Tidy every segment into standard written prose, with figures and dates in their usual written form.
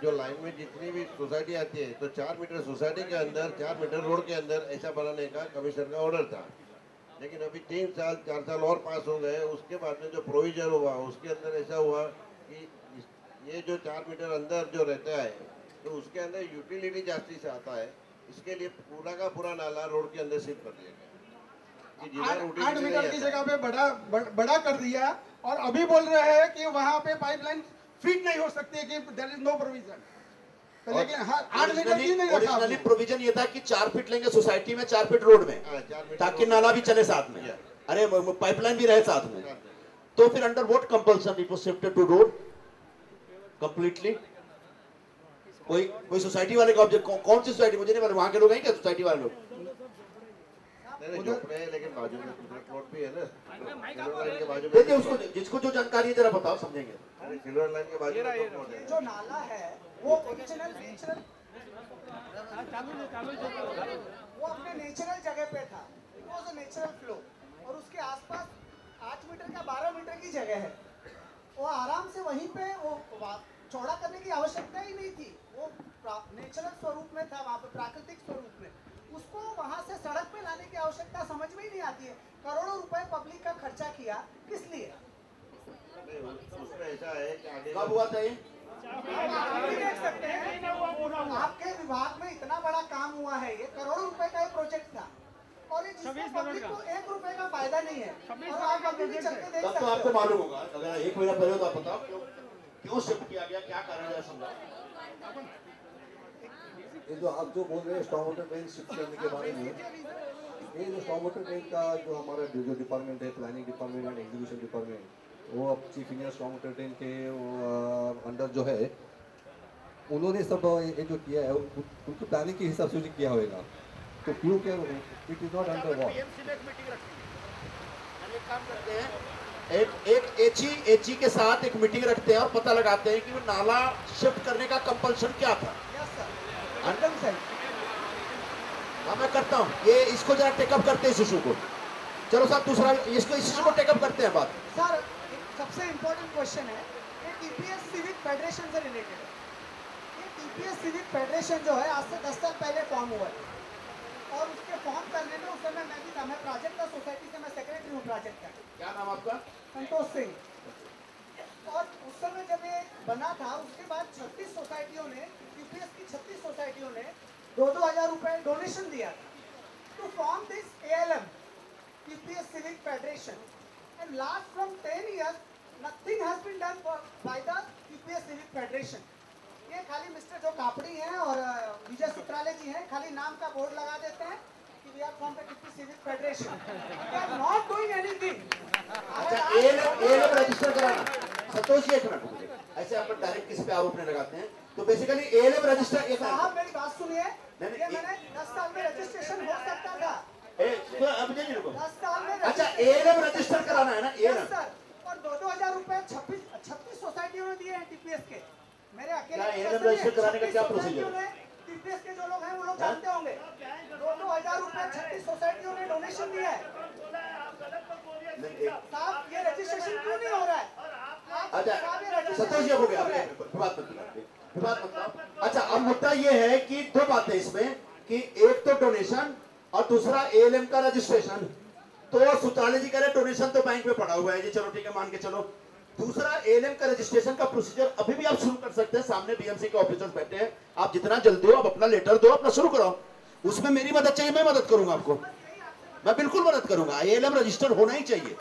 जो लाइन में जितनी भी सोसाइटी आती है तो 4 मीटर सोसाइटी के अंदर 4 मीटर रोड के अंदर ऐसा बनाने का कमिश्नर का ऑर्डर था। लेकिन अभी 3 साल 4 साल और पास हो गए, उसके बाद में जो प्रोविजन हुआ उसके अंदर ऐसा हुआ कि ये जो 4 मीटर अंदर जो रहता है तो उसके अंदर यूटिलिटी जास्ती से आता है, इसके लिए पूरा का पूरा नाला रोड के अंदर शिफ्ट कर दिया गया। 8 मीटर की जगह पे बड़ा कर दिया और अभी बोल रहे हैं कि वहाँ पे पाइपलाइन फिट नहीं हो सकती है कि देयर इज नो प्रोविजन। तो लेकिन 8 मीटर की नहीं रखा। ओरिजिनली प्रोविजन ये था कि 4 फीट लेंगे सोसाइटी में, 4 फीट रोड में, ताकि नाला भी चले साथ में, अरे पाइपलाइन भी रहे साथ में। तो फिर under what compulsion it was shifted to road completely? कोई सोसाइटी वाले का ऑब्जेक्ट, कौन सी सोसाइटी मुझे नहीं मालूम, वहां के लोग हैं क्या सोसाइटी वाले लोग? लेकिन बाजू में प्लॉट भी है ना, देखिए उसको, जिसको जो जानकारी है जरा बताओ, समझेंगे। सिल्वर लाइन के बाजू में जो नाला है वो ओरिजिनल वो अपने नेचुरल जगह पे था, it was a natural flow, और उसके आसपास 8 मीटर का 12 मीटर की जगह है, वो आराम से वहीं पे वो चौड़ा करने की आवश्यकता ही नहीं थी, वो नेचुरल स्वरूप में था, वहाँ पे प्राकृतिक स्वरूप में, उसको वहाँ से सड़क पे लाने की आवश्यकता समझ में ही नहीं आती है। करोड़ों रुपए पब्लिक का खर्चा किया किस लिए? उसमें ऐसा है कि आगे कब हुआ था ये? आप भी देख सकते हैं, आपके विभाग में इतना बड़ा काम हुआ है, ये करोड़ों रुपए का एक प्रोजेक्ट था और ये जिसमें पब्लिक को 1 रुपए का फायदा नहीं है, और आप अभी भी चल के देख सकते तो हो। आपको मालूम होगा, अगर 1 महीना पहले तो आप बताओ क्यों शिफ्ट किया गया, क्या कारण है, समझा? ये जो आप जो बोल रहे हैं स्टॉर्म वाटर ड्रेन शिफ्ट करने के बारे में, ये जो स्टॉर्म वाटर ड्रेन का जो हमारा जो डिपार्टमेंट है, planning department and execution department, वो अब chief engineer storm water drain के अंडर जो है, उन्होंने सब ये जो किया है उनकी प्लानिंग के हिसाब से जो किया होगा, तो क्यों क्या it is not under what. एक एचई के साथ एक मीटिंग रखते हैं और पता लगाते हैं कि वो नाला शिफ्ट करने का कंपल्शन क्या था। हाँ मैं करता हूँ, ये इसको जरा टेकअप करते हैं इस इशू को। चलो साहब दूसरा इसको, इस इशू को टेकअप करते हैं बात। सर सबसे इम्पोर्टेंट क्वेश्चन है, ये टीपीएस सिविक फेडरेशन से रिलेटेड है। ये टीपीएस सिविक फेडरेशन जो है आज से 10 साल पहले फॉर्म हुआ है, और उसके फॉर्म करने में उस समय मैं भी था, मैं प्रोजेक्ट का सोसाइटी से मैं सेक्रेटरी हूँ प्रोजेक्ट का। क्या नाम आपका? संतोष सिंह। और उस समय जब ये बना था उसके बाद 36 सोसाइटियों ने, टीपीएस की 36 सोसाइटियों ने 2-2 हज़ार रुपए डोनेशन दिया था to form this ALM, TPS civic federation, and last from 10 years nothing has been done by the TPS civic federation. ये खाली मिस्टर जो कापड़ी हैं और विजय सुत्राले जी हैं, खाली नाम का बोर्ड लगा देते हैं कि we are from the TPS civic federation, they are not doing anything. अच्छा एएलएम रजिस्टर कराना, संतोष जी एक मिनट, ऐसे आप डायरेक्ट किसी पे आरोप नहीं लगाते हैं, तो बेसिकली एएलएम रजिस्टर। साहब मेरी बात सुनिए, ये मैंने 10 साल में रजिस्ट्रेशन हो सकता था। अब नहीं रुको, 10 साल में अच्छा एएलएम रजिस्टर कराना है ना एएलएम सर, और 2-2 हज़ार रुपए 36 सोसाइटियों ने दिए हैं टीपीएस के। मेरे अकेले एएलएम रजिस्टर कराने का क्या प्रोसीजर है? टीपीएस के जो लोग हैं वो लोग जानते होंगे, 2-2 हज़ार रुपए 36 सोसाइटियों ने डोनेशन दिया है। साहब ये रजिस्ट्रेशन क्यों नहीं हो रहा है? अच्छा संतोष जी हो गया, बात मत। अच्छा अब मुद्दा ये है कि 2 बातें इसमें, कि एक तो डोनेशन और दूसरा एएलएम का रजिस्ट्रेशन। तो सुत्राले जी कह रहे डोनेशन तो बैंक में पड़ा हुआ है जी, चलो ठीक है मान के चलो। दूसरा एएलएम का रजिस्ट्रेशन का प्रोसीजर अभी भी आप शुरू कर सकते हैं, सामने बीएमसी के ऑफिसर्स बैठे हैं, आप जितना जल्दी हो आप अपना लेटर दो, अपना शुरू कराओ। उसमें मेरी मदद चाहिए, मैं मदद करूंगा आपको, मैं बिल्कुल मदद करूंगा। एएलएम रजिस्टर होना ही चाहिए,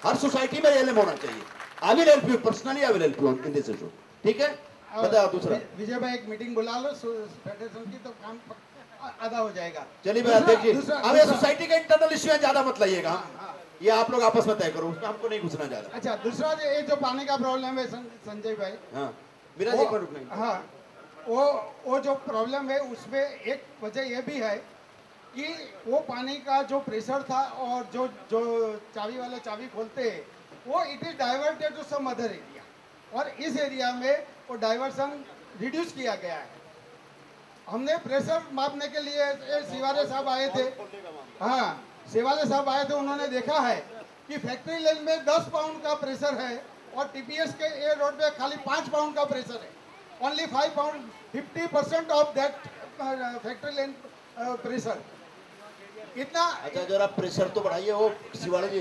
हर सोसाइटी में एएलएम होना चाहिए। I will help you personally, I will help you in this issue, ठीक है? बताओ दूसरा। विजय भाई एक मीटिंग बुला लो फेडरेशन की, तो काम आधा हो जाएगा। चलिए भाई देखिए, अब ये सोसाइटी का इंटरनल इश्यू है, ज्यादा मत लाइएगा, ये आप लोग आपस में तय करो, उसमें हमको नहीं घुसना ज्यादा। अच्छा दूसरा ये जो पानी का प्रॉब्लम है संजय भाई, हाँ मेरा एक मिनट रुकना। हाँ वो जो प्रॉब्लम है उसमें एक वजह ये भी है कि वो पानी का जो प्रेशर था और जो चाबी वाले चाबी खोलते हैं वो it is diverted to some other area, और इस एरिया में वो डाइवर्सन रिड्यूस किया गया है। हमने प्रेशर मापने के लिए शिवाले साहब आए थे, हाँ शिवाले साहब आए थे, उन्होंने देखा है कि फैक्ट्री लेन में 10 पाउंड का प्रेशर है और टीपीएस के ए रोड पे खाली 5 पाउंड का प्रेशर है। only 50% of that factory land pressure. इतना अच्छा जरा प्रेशर तो बढ़ाइए वो शिवाला जी,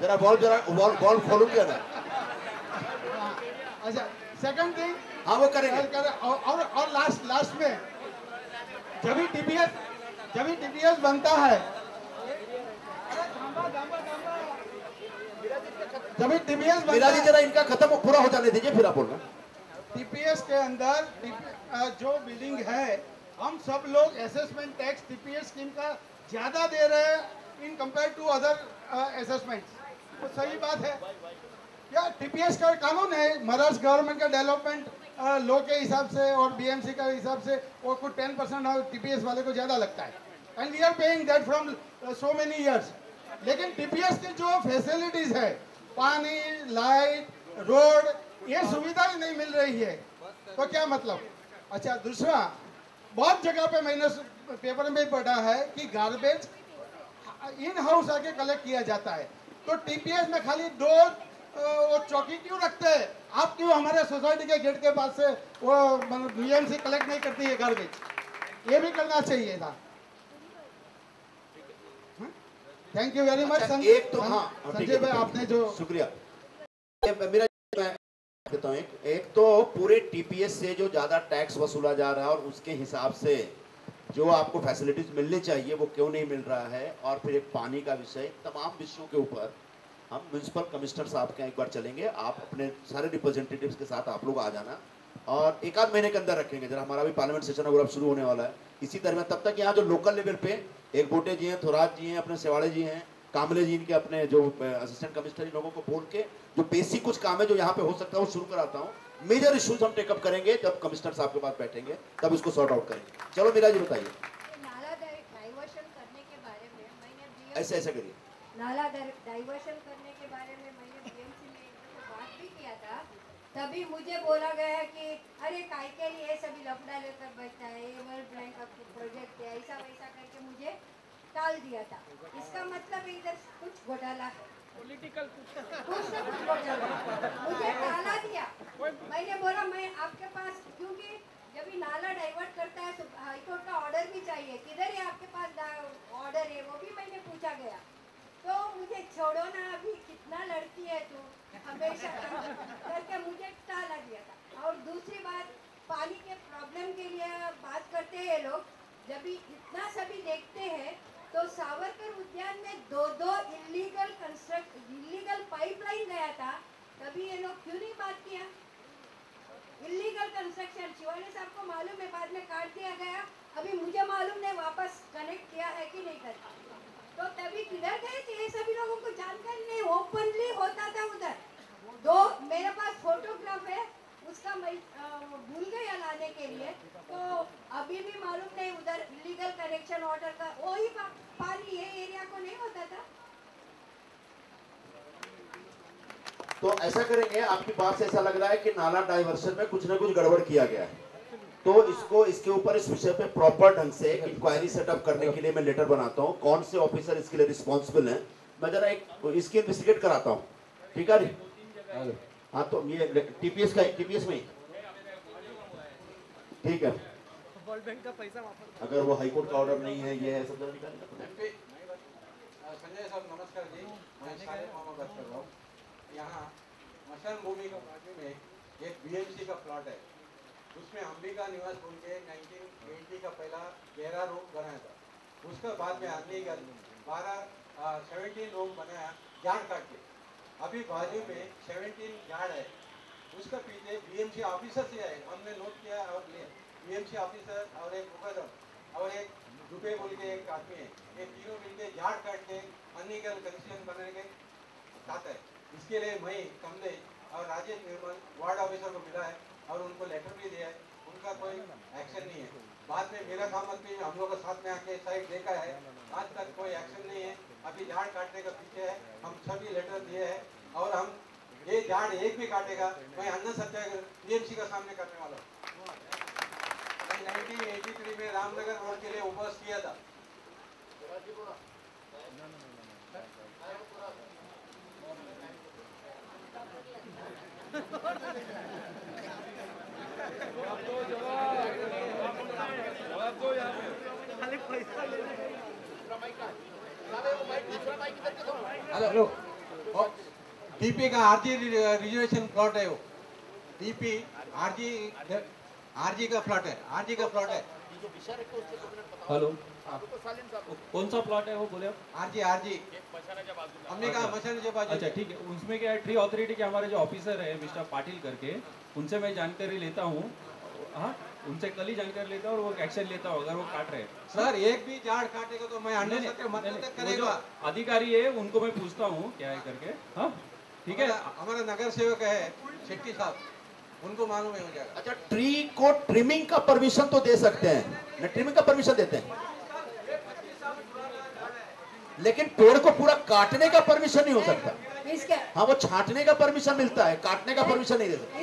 जरा बॉल खोलूं क्या ना। अच्छा सेकंड थिंग हाँ वो करेंगे। और लास्ट में जब भी टीपीएस बनता है, जब भी टीपीएस बनता है, जरा इनका खत्म पूरा हो जाने दीजिए फिर आप बोलना। टीपीएस के अंदर जो बिल्डिंग है, हम सब लोग असेसमेंट टैक्स टीपीएस स्कीम का ज्यादा दे रहे हैं in compare to other assessment. तो सही बात है क्या? टीपीएस का कानून है, महाराष्ट्र गवर्नमेंट का डेवलपमेंट लॉ के हिसाब से और बीएमसी का हिसाब से वो कुछ 10% टीपीएस वाले को ज्यादा लगता है, and we are paying that from so many years. लेकिन टीपीएस की जो फैसिलिटीज है, पानी, लाइट, रोड, ये सुविधा ही नहीं मिल रही है, तो क्या मतलब? अच्छा दूसरा, बहुत जगह पे मैंने पेपर में पढ़ा है कि गार्बेज इन हाउस आके कलेक्ट किया जाता है, तो टीपीएस में खाली 2 वो चौकी क्यों रखते हैं? आप क्यों हमारे सोसाइटी के गेट के पास से वो बीएमसी कलेक्ट नहीं करती है गार्बेज? ये भी करना चाहिए था। Thank you very much. एक तो हाँ संजय भाई आपने जो शुक्रिया मेरा कहता हूँ, एक तो पूरे टीपीएस से जो ज्यादा टैक्स वसूला जा रहा है और उसके हिसाब से जो आपको फैसिलिटीज मिलनी चाहिए वो क्यों नहीं मिल रहा है, और फिर एक पानी का विषय, तमाम विषयों के ऊपर हम म्यूनसिपल कमिश्नर साहब के एक बार चलेंगे। आप अपने सारे रिप्रेजेंटेटिव्स के साथ आप लोग आ जाना और 1-8 महीने के अंदर रखेंगे। जरा हमारा भी पार्लियामेंट सेशन अगर अब शुरू होने वाला है इसी तरह में, तब तक यहाँ जो लोकल लेवल पे एक बोटे जी हैं, थोराट जी हैं, अपने सेवाड़े जी हैं, कामले जी, इनके अपने जो असिस्टेंट कमिश्नर, इन लोगों को बोल के जो बेसिक कुछ काम है जो यहाँ पे हो सकता है वो शुरू कराता हूँ। मेजर इश्यूज हम टेकअप करेंगे जब कमिश्नर साहब के पास बैठेंगे, तब इसको सॉर्ट आउट करेंगे। चलो मीरा जी बताइए। नाला डाइवर्शन करने के बारे में मैंने ऐसे करिए। नाला डाइवर्शन करने के बारे में मैंने बीएमसी में एक दफा बात भी किया था, तभी मुझे बोला गया कि अरे काय के लिए सभी लफड़ा लेकर बैठता है, ये वर्ल्ड बैंक का प्रोजेक्ट है, ऐसा वैसा करके मुझे टाल दिया था। इसका मतलब इधर कुछ घोटाला है, पॉलिटिकल कुछ ना कुछ घोटाला, मुझे टाला दिया। मैंने बोला मैं आपके पास, क्योंकि जब ये नाला डाइवर्ट करता है तो हाईकोर्ट का ऑर्डर भी चाहिए, किधर है आपके पास ऑर्डर है, वो भी मैंने पूछा गया। तो मुझे छोड़ो ना, अभी कितना लड़ती है तू हमेशा करके मुझे टाला दिया था। और दूसरी बात, पानी के प्रॉब्लम के लिए बात करते हैं लोग, जब इतना सभी देखते हैं तो सावरकर उद्यान में 2 इलीगल पाइपलाइन गया था, तभी ये लोग क्यों नहीं बात किया? इलीगल कंस्ट्रक्शन शिवानी साहब को मालूम है, बाद में काट दिया गया, अभी मुझे मालूम नहीं वापस कनेक्ट किया है कि नहीं करता, तो तभी किधर गए थे? ये सभी लोगों को जानकारी नहीं, ओपनली होता था उधर। 2 मेरे पास फोटोग्राफ है, उसका मैं भूल गया लाने के लिए, तो अभी भी मालूम नहीं उधर इलीगल कनेक्शन ऑर्डर का वही पानी ये एरिया को नहीं होता था। तो ऐसा करेंगे, आपकी बात से ऐसा लग रहा है कि नाला डाइवर्शन में कुछ ना कुछ गड़बड़ किया गया है, तो इसको इसके ऊपर इस विषय पे प्रॉपर ढंग से एक इंक्वायरी सेटअप करने के लिए मैं लेटर बनाता हूँ। कौन से ऑफिसर इसके लिए रिस्पॉन्सिबल हैं, मैं जरा एक इसकी इन्वेस्टिगेट कराता हूँ, ठीक है जी? हाँ तो ये टीपीएस में ठीक है, वर्ल्ड बैंक का पैसा वापस, अगर वो हाईकोर्ट का ऑर्डर नहीं है, ये है सब जरा निकालना। संजय साहब नमस्कार जी, मैं साले मामा बात कर रहा हूँ। यहाँ मशान भूमि का बाजू में एक बीएमसी का प्लॉट है, उसमें अंबिका निवास बोल के 1980 का पहला गहरा रूम बनाया था, उसका बाद में अनलीगल 17 रूम बनाया जान काट के। अभी बाजू में 17 यार्ड है, उसका पीछे बीएमसी ऑफिसर से है, हमने नोट किया और बीएमसी ऑफिसर और एक मुकदम और एक दुबे बोल के एक आदमी है, ये तीनों मिलके झाड़ काट के अनलीगल कंस्ट्रक्शन बनाने के चाहता है। इसके लिए मैं कमले और राजेश निर्मल वार्ड ऑफिसर को मिला है और उनको लेटर भी दिया है, उनका कोई एक्शन नहीं है। बाद में मेरा काम भी हम लोग साथ में आके साइड देखा है, आज तक कोई एक्शन नहीं है। अभी झाड़ काटने का पीछे है, हम सभी लेटर दिए हैं और हम ये झाड़ एक भी काटेगा मैं अन्न सत्याग्रह बीएमसी का सामने करने वाला हूँ। 1983 में रामनगर रोड के लिए उपवास किया था। हेलो, टीपी का आरजी रिजर्वेशन प्लॉट है वो। टीपी आरजी का प्लॉट है, आरजी का प्लॉट है। हेलो, कौन सा प्लॉट है वो बोले आप? आरजी हमने कहा मशान के बाजू। अच्छा ठीक है, उसमें क्या है, ट्री अथॉरिटी के हमारे जो ऑफिसर है मिस्टर पाटिल करके, उनसे मैं जानकारी लेता हूँ। हाँ, उनसे कल ही जानकारी लेता हूँ और वो एक्शन लेता हूँ अगर वो काट रहे हैं। सर एक भी झाड़ काटेगा तो मैं अंडर सकते मतलब तक वो जो करेगा। अधिकारी है उनको मैं पूछता हूँ क्या है करके। हाँ ठीक है, हमारा नगर सेवक है शेट्टी साहब, उनको मालूम है हो जाएगा। अच्छा, ट्री को ट्रिमिंग का परमिशन तो दे सकते हैं ना, ट्रिमिंग का परमिशन देते हैं, लेकिन पेड़ को पूरा काटने का परमिशन नहीं हो सकता। इसके हाँ, वो छांटने का परमिशन मिलता है, काटने का परमिशन नहीं दे सकते।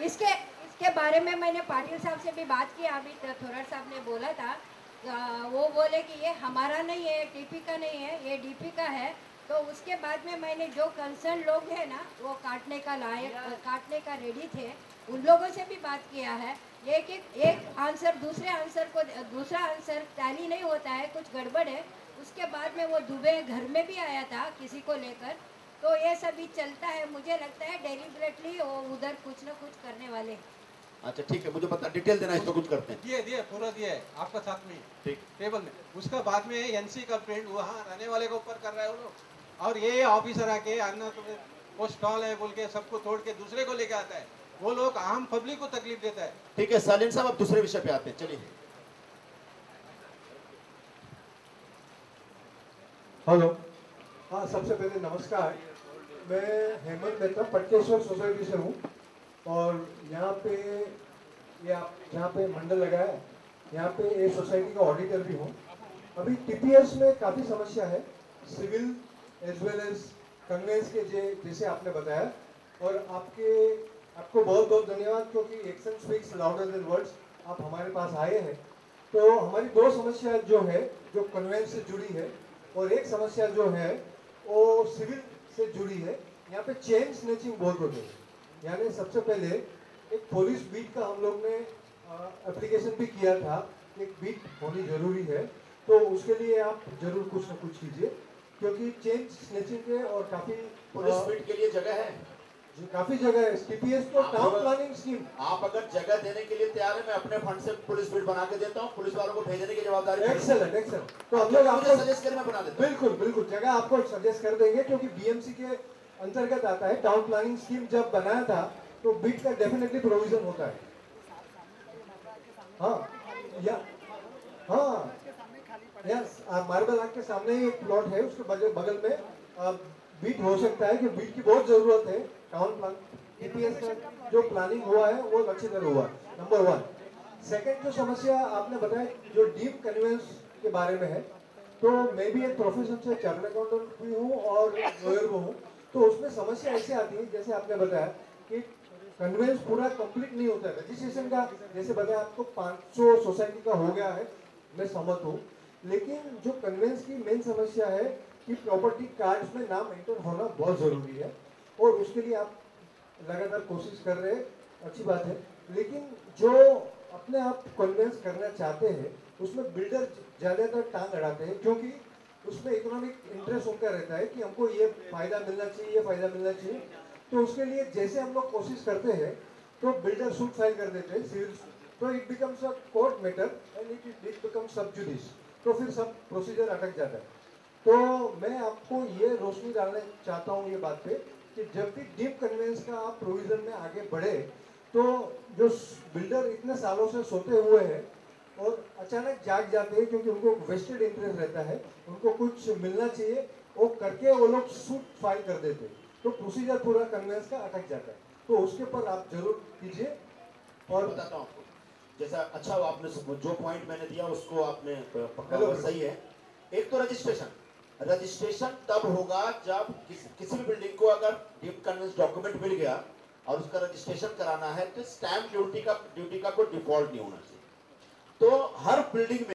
इसके बारे में मैंने पाटिल साहब से भी बात की। अभी थोड़ा साहब ने बोला था, वो बोले कि ये हमारा नहीं है, टीपी का नहीं है, ये डीपी का है। तो उसके बाद में मैंने जो कंसर्न लोग हैं ना, वो काटने का लायक, काटने का रेडी थे, उन लोगों से भी बात किया है। एक आंसर दूसरा आंसर टैली नहीं होता है, कुछ गड़बड़ है। उसके बाद में वो दुबे घर में भी आया था किसी को लेकर। तो ये सभी चलता है, मुझे लगता है डेलिबरेटली वो उधर कुछ न कुछ करने वाले। अच्छा ठीक है, मुझे पता, डिटेल देना, इसको कुछ करते हैं। दिए पूरा दिया है आपका साथ में ठीक, टेबल में। उसका बाद में एनसी कंप्लेंट वहाँ रहने वाले के ऊपर कर रहा है वो लोग, और ये ऑफिसर आके अन्ना वो स्टॉल है बोल के सबको तोड़ के दूसरे को लेके आता है। वो लोग आम पब्लिक को तकलीफ देता है। ठीक है सालिन साहब, अब दूसरे विषय पे आते हैं, चलिए। हेलो, हाँ, सबसे पहले नमस्कार। मैं हेमंत मेहता पटकेश्वर सोसाइटी से हूँ और यहाँ पे ये आप जहाँ पे मंडल लगा है, यहाँ पे ये सोसाइटी का ऑडिटर भी हूँ। अभी टीपीएस में काफ़ी समस्या है, civil as well as conveyance के जैसे आपने बताया। और आपको बहुत बहुत धन्यवाद, क्योंकि action speaks louder than words. आप हमारे पास आए हैं। तो हमारी दो समस्या जो है, जो कन्वेंस से जुड़ी है, और एक समस्या जो है वो सिविल से जुड़ी है। यहाँ पे चेन स्नैचिंग बहुत होते हैं। यानी सबसे पहले एक पुलिस बीट का हम लोग ने एप्लीकेशन भी किया था, एक बीट होनी जरूरी है। तो उसके लिए आप जरूर कुछ न कुछ कीजिए, क्योंकि चेन स्नैचिंग के और काफ़ी पुलिस बीट के लिए जगह है, काफ़ी जगह है। टीपीएस तो टाउन प्लानिंग स्कीम। आप अगर जगह देने के लिए तैयार है, मैं अपने फंड से पुलिस बीट बना के देता हूँ, पुलिस वालों को भेजने की जवाबदारी। Excellent excellent. तो हम लोग आपको सजेस्ट करें, मैं बना देता हूँ। बिल्कुल बिल्कुल, जगह आपको सजेस्ट कर देंगे, क्योंकि बीएमसी के अंतर्गत आता है। टाउन प्लानिंग स्कीम जब बनाया था तो बीट का डेफिनेटली प्रोविजन होता है। हाँ या हाँ यस, मार्बल आर्ट के सामने ही एक प्लॉट है, उसके बगल में बीट हो सकता है कि बीट की बहुत जरूरत है। टाउन प्लान टीपीएस का जो प्लानिंग हुआ है वो अच्छी तरह हुआ, नंबर 1। सेकंड जो समस्या आपने बताया जो डीप कन्वेंस के बारे में है, तो मैं भी एक प्रोफेशन से चार्टर्ड अकाउंटेंट भी हूँ और लॉयर भी हूँ। तो उसमें समस्या ऐसे आती है, जैसे आपने बताया कि कन्वेंस पूरा कंप्लीट नहीं होता है। रजिस्ट्रेशन का जैसे बताया आपको 500 सोसाइटी का हो गया है, मैं सहमत हूँ। लेकिन जो कन्वेंस की मेन समस्या है कि प्रॉपर्टी कार्ड्स में नाम एंटर होना बहुत ज़रूरी है, और उसके लिए आप लगातार कोशिश कर रहे हैं, अच्छी बात है। लेकिन जो अपने आप कन्वेंस करना चाहते हैं उसमें बिल्डर ज़्यादातर टांग अड़ाते हैं, क्योंकि उसमें इकोनॉमिक इंटरेस्ट उनका रहता है कि हमको ये फ़ायदा मिलना चाहिए, ये फ़ायदा मिलना चाहिए। तो उसके लिए जैसे हम लोग कोशिश करते हैं तो बिल्डर सूट फाइल कर देते हैं सिविल, तो it becomes a court matter and it becomes सब जुडिस, तो फिर सब प्रोसीजर अटक जाता है। तो मैं आपको ये रोशनी डालना चाहता हूँ ये बात पे कि जब भी डीप कन्वेंस का आप प्रोविजन में आगे बढ़े, तो जो बिल्डर इतने सालों से सोते हुए हैं और अचानक जाग जाते हैं, क्योंकि उनको वेस्टेड इंटरेस्ट रहता है, उनको कुछ मिलना चाहिए, वो करके वो लोग सूट फाइल कर देते हैं, तो प्रोसीजर पूरा कन्वेंस का अटक जाता है। तो उसके ऊपर आप जरूर कीजिए। और बताता हूँ आपको, जैसा अच्छा आपने जो पॉइंट मैंने दिया उसको आपने पकड़ा हुआ सही है। एक तो रजिस्ट्रेशन तब होगा जब किसी भी बिल्डिंग को अगर डीप कन्वेंस डॉक्यूमेंट मिल गया और उसका रजिस्ट्रेशन कराना है, तो स्टैम्प ड्यूटी का कोई डिफॉल्ट नहीं होना चाहिए। तो हर बिल्डिंग में